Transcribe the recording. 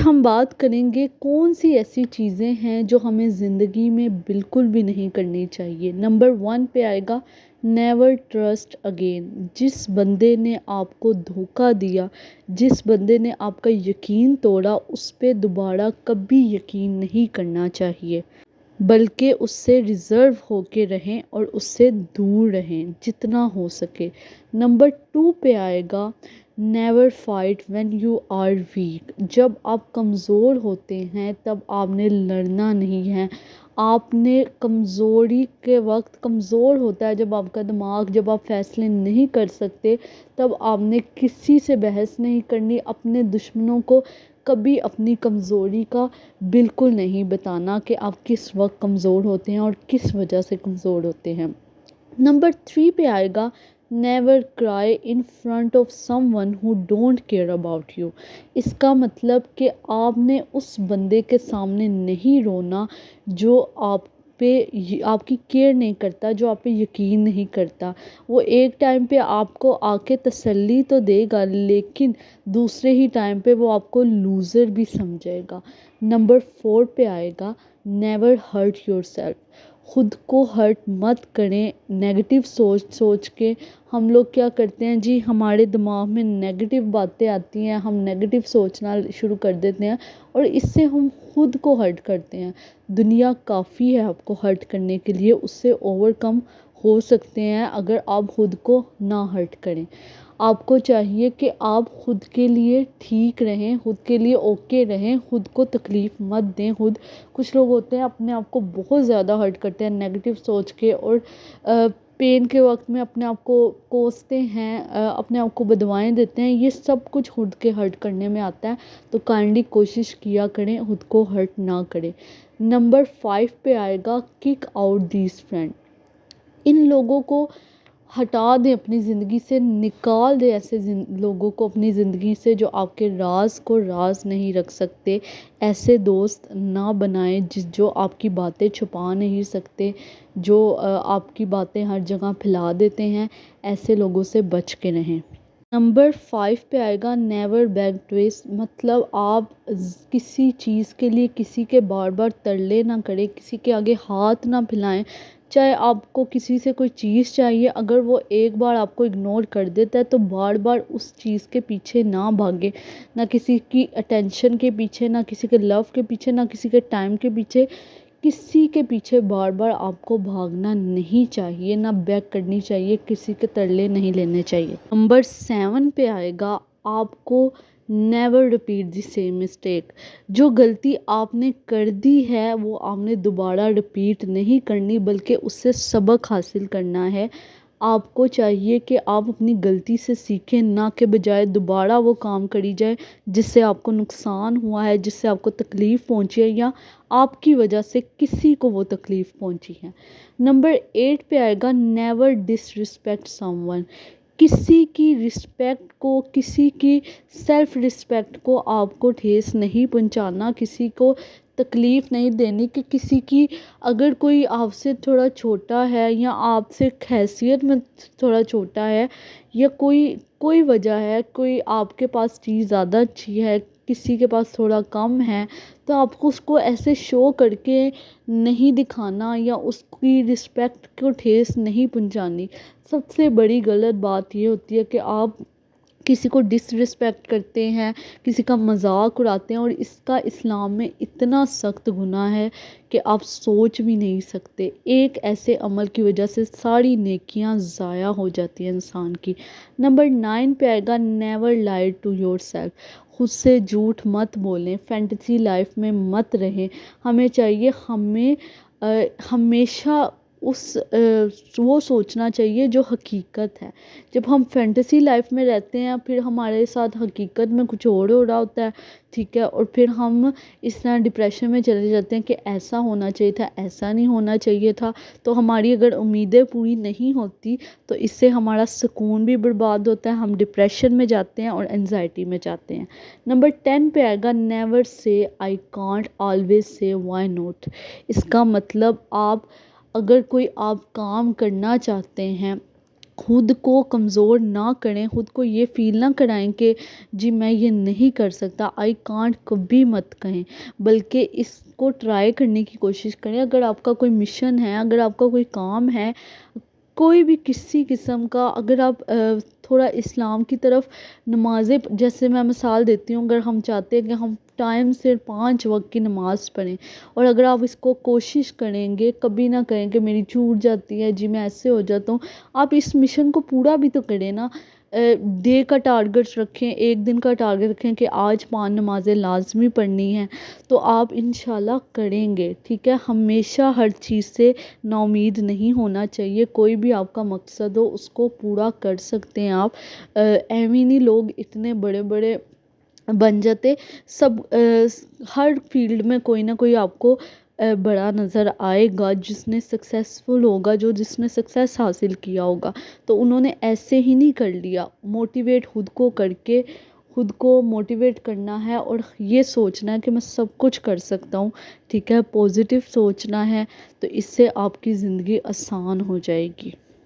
ہم بات کریں گے کون سی ایسی چیزیں ہیں جو ہمیں زندگی میں بالکل بھی نہیں کرنی چاہیے۔ نمبر 1 پہ آئے گا نیور ٹرسٹ اگین۔ جس بندے نے آپ کو دھوکہ دیا، جس بندے نے آپ کا یقین توڑا، اس پہ دوبارہ کبھی یقین نہیں کرنا چاہیے، بلکہ اس سے ریزرو ہو کے رہیں اور اس سے دور رہیں جتنا ہو سکے۔ نمبر 2 پہ آئے گا never fight when you are weak. جب آپ کمزور ہوتے ہیں تب آپ نے لڑنا نہیں ہے۔ آپ نے کمزوری کے وقت، کمزور ہوتا ہے جب آپ کا دماغ، جب آپ فیصلے نہیں کر سکتے، تب آپ نے کسی سے بحث نہیں کرنی۔ اپنے دشمنوں کو کبھی اپنی کمزوری کا بالکل نہیں بتانا کہ آپ کس وقت کمزور ہوتے ہیں اور کس وجہ سے کمزور ہوتے ہیں۔ نمبر 3 پہ آئے گا never cry in front of someone who don't care about you. اس کا مطلب کہ آپ نے اس بندے کے سامنے نہیں رونا جو آپ پہ، آپ کی کیئر نہیں کرتا، جو آپ پہ یقین نہیں کرتا۔ وہ ایک ٹائم پہ آپ کو آ کے تسلی تو دے گا، لیکن دوسرے ہی ٹائم پہ وہ آپ کو لوزر بھی سمجھے گا۔ نمبر 4 پہ آئے گا نیور ہرٹ یور سیلف۔ خود کو ہرٹ مت کریں نیگیٹو سوچ کے۔ ہم لوگ کیا کرتے ہیں جی، ہمارے دماغ میں نیگیٹو باتیں آتی ہیں، ہم نیگیٹو سوچنا شروع کر دیتے ہیں اور اس سے ہم خود کو ہرٹ کرتے ہیں۔ دنیا کافی ہے آپ کو ہرٹ کرنے کے لیے، اس سے اوور کم ہو سکتے ہیں اگر آپ خود کو نہ ہرٹ کریں۔ آپ کو چاہیے کہ آپ خود کے لیے ٹھیک رہیں، خود کے لیے اوکے رہیں، خود کو تکلیف مت دیں۔ کچھ لوگ ہوتے ہیں اپنے آپ کو بہت زیادہ ہرٹ کرتے ہیں نیگیٹو سوچ کے، اور پین کے وقت میں اپنے آپ کو کوستے ہیں، اپنے آپ کو بدوائیں دیتے ہیں۔ یہ سب کچھ خود کے ہرٹ کرنے میں آتا ہے، تو کائنڈلی کوشش کیا کریں خود کو ہرٹ نہ کریں۔ نمبر 5 پہ آئے گا کک آؤٹ دیز فرینڈ۔ ان لوگوں کو ہٹا دیں اپنی زندگی سے، نکال دیں ایسے لوگوں کو اپنی زندگی سے جو آپ کے راز کو راز نہیں رکھ سکتے۔ ایسے دوست نہ بنائیں جو آپ کی باتیں چھپا نہیں سکتے، جو آپ کی باتیں ہر جگہ پھیلا دیتے ہیں۔ ایسے لوگوں سے بچ کے رہیں۔ نمبر 5 پہ آئے گا نیور بیگ ٹویسٹ۔ مطلب آپ کسی چیز کے لیے کسی کے بار بار ترلے نہ کریں، کسی کے آگے ہاتھ نہ پھیلائیں۔ چاہے آپ کو کسی سے کوئی چیز چاہیے، اگر وہ ایک بار آپ کو اگنور کر دیتا ہے تو بار بار اس چیز کے پیچھے نہ بھاگیں، نہ کسی کی اٹینشن کے پیچھے، نہ کسی کے لو کے پیچھے، نہ کسی کے ٹائم کے پیچھے۔ کسی کے پیچھے بار بار آپ کو بھاگنا نہیں چاہیے، نہ بیگ کرنی چاہیے، کسی کے ترلے نہیں لینے چاہیے۔ نمبر 7 پہ آئے گا آپ کو never repeat the same mistake. جو غلطی آپ نے کر دی ہے وہ آپ نے دوبارہ ریپیٹ نہیں کرنی، بلکہ اس سے سبق حاصل کرنا ہے۔ آپ کو چاہیے کہ آپ اپنی غلطی سے سیکھیں، نہ کہ بجائے دوبارہ وہ کام کری جائے جس سے آپ کو نقصان ہوا ہے، جس سے آپ کو تکلیف پہنچی ہے، یا آپ کی وجہ سے کسی کو وہ تکلیف پہنچی ہے۔ نمبر 8 پہ آئے گا نیور ڈس رسپیکٹ سم ون۔ کسی کی رسپیکٹ کو، کسی کی سیلف رسپیکٹ کو آپ کو ٹھیس نہیں پہنچانا، کسی کو تکلیف نہیں دینی کہ کسی کی، اگر کوئی آپ سے تھوڑا چھوٹا ہے یا آپ سے حیثیت میں تھوڑا چھوٹا ہے، یا کوئی وجہ ہے، کوئی آپ کے پاس چیز زیادہ اچھی ہے، کسی کے پاس تھوڑا کم ہے، تو آپ کو اس کو ایسے شو کر کے نہیں دکھانا یا اس کی رسپیکٹ کو ٹھیس نہیں پہنچانی۔ سب سے بڑی غلط بات یہ ہوتی ہے کہ آپ کسی کو ڈس رسپیکٹ کرتے ہیں، کسی کا مذاق اڑاتے ہیں، اور اس کا اسلام میں اتنا سخت گناہ ہے کہ آپ سوچ بھی نہیں سکتے۔ ایک ایسے عمل کی وجہ سے ساری نیکیاں ضائع ہو جاتی ہیں انسان کی۔ نمبر 9 پہ آئے گا never lie to yourself. خود سے جھوٹ مت بولیں، فینٹیسی لائف میں مت رہیں۔ ہمیں چاہیے، ہمیشہ وہ سوچنا چاہیے جو حقیقت ہے۔ جب ہم فینٹیسی لائف میں رہتے ہیں پھر ہمارے ساتھ حقیقت میں کچھ اور ہو رہا ہوتا ہے، ٹھیک ہے، اور پھر ہم اس طرح ڈپریشن میں چلے جاتے ہیں کہ ایسا ہونا چاہیے تھا، ایسا نہیں ہونا چاہیے تھا۔ تو ہماری اگر امیدیں پوری نہیں ہوتی تو اس سے ہمارا سکون بھی برباد ہوتا ہے، ہم ڈپریشن میں جاتے ہیں اور انزائٹی میں جاتے ہیں۔ نمبر 10 پہ آئے گا never say I can't always say why not. اس کا مطلب اگر کوئی آپ کام کرنا چاہتے ہیں خود کو کمزور نہ کریں، خود کو یہ فیل نہ کرائیں کہ جی میں یہ نہیں کر سکتا، آئی کانٹ کبھی مت کہیں، بلکہ اس کو ٹرائی کرنے کی کوشش کریں۔ اگر آپ کا کوئی مشن ہے، اگر آپ کا کوئی کام ہے، کوئی بھی کسی قسم کا، اگر آپ تھوڑا اسلام کی طرف نمازیں، جیسے میں مثال دیتی ہوں، اگر ہم چاہتے ہیں کہ ہم ٹائم سے 5 وقت کی نماز پڑھیں، اور اگر آپ اس کو کوشش کریں گے، کبھی نہ کہیں کہ میری چھوٹ جاتی ہے جی میں ایسے ہو جاتا ہوں، آپ اس مشن کو پورا بھی تو کریں نا۔ ڈے کا ٹارگٹ رکھیں، ایک دن کا ٹارگٹ رکھیں کہ آج 5 نمازیں لازمی پڑھنی ہیں، تو آپ انشاءاللہ کریں گے، ٹھیک ہے۔ ہمیشہ ہر چیز سے نا امید نہیں ہونا چاہیے، کوئی بھی آپ کا مقصد ہو اس کو پورا کر سکتے ہیں آپ۔ ایویں نہیں لوگ اتنے بڑے بڑے بن جاتے، سب ہر فیلڈ میں کوئی نہ کوئی آپ کو بڑا نظر آئے گا، جس نے سکسیسفل ہوگا، جس نے سکسیس حاصل کیا ہوگا، تو انہوں نے ایسے ہی نہیں کر لیا۔ موٹیویٹ خود کو کر کے، خود کو موٹیویٹ کرنا ہے، اور یہ سوچنا ہے کہ میں سب کچھ کر سکتا ہوں، ٹھیک ہے، پازیٹیو سوچنا ہے، تو اس سے آپ کی زندگی آسان ہو جائے گی۔